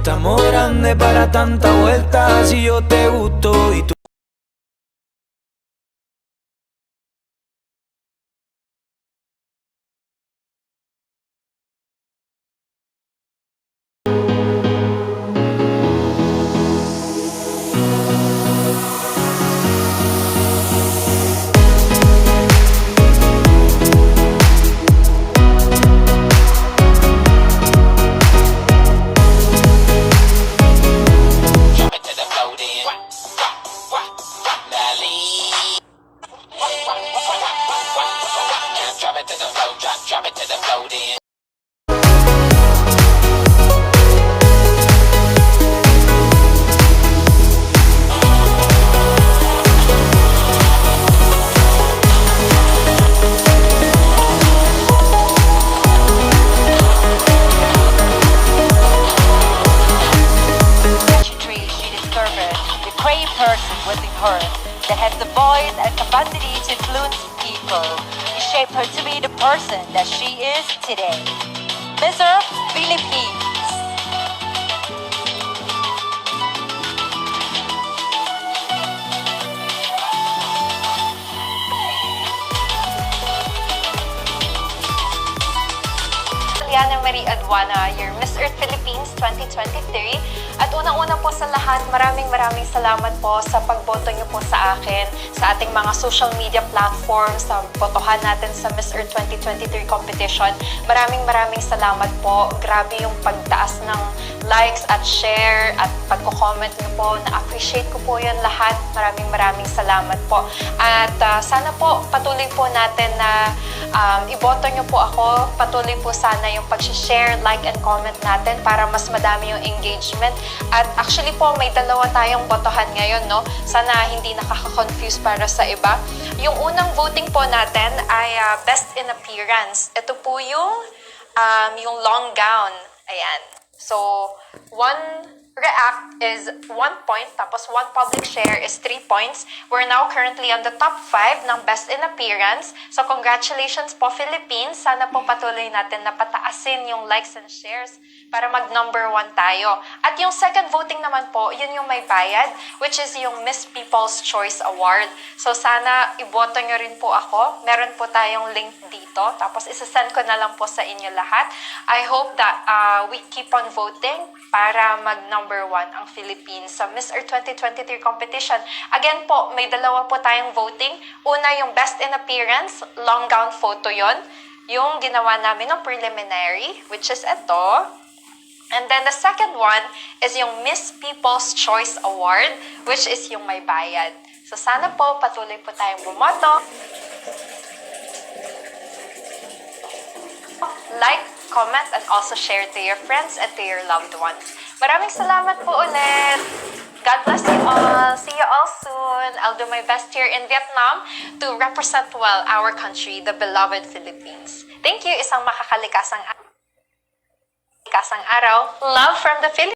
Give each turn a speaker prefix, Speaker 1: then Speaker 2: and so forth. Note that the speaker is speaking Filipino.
Speaker 1: estamos grandes para tanta vuelta. Si yo te gusto y tú
Speaker 2: person within her that has the voice and capacity to influence people. You shape her to be the person that she is today. Miss Earth, Philippines. Liana Marie Aduana, your Miss Earth Philippines 2023. At unang-una po sa lahat, maraming salamat po sa pagboto niyo po sa akin, sa ating mga social media platforms, sa botohan natin sa Miss Earth 2023 competition. Maraming salamat po. Grabe yung pagtaas ng likes at share at pagko-comment niyo po. Na-appreciate ko po yan lahat. Maraming salamat po. At sana po patuloy po natin na iboto niyo po ako. Patuloy po sana yung pag-share, like, and comment natin para mas madami yung engagement. At actually po, may dalawa tayong botohan ngayon, no? Sana hindi nakaka-confuse para sa iba. Yung unang voting po natin ay Best in Appearance. Ito po yung long gown. Ayan. So, one react is 1 point, tapos 1 public share is 3 points. We're now currently on the top 5 ng Best in Appearance. So, congratulations po, Philippines. Sana po patuloy natin na pataasin yung likes and shares para mag-number 1 tayo. At yung second voting naman po, yun yung may bayad, which is yung Miss People's Choice Award. So, sana iboto nyo rin po ako. Meron po tayong link dito. Tapos, isasend ko na lang po sa inyo lahat. I hope that we keep on voting para mag-number 1 ang Philippines sa Miss Earth 2023 competition. Again po, may dalawa po tayong voting. Una, yung Best in Appearance, long gown photo yon, yung ginawa namin ng preliminary, which is ito. And then the second one is yung Miss People's Choice Award, which is yung may bayad. So sana po patuloy po tayong bumoto. Like, comment, and also share to your friends and to your loved ones. Maraming salamat po ulit. God bless you all. See you all soon. I'll do my best here in Vietnam to represent well our country, the beloved Philippines. Thank you. Isang makakalikasang araw. Love from the Philippines.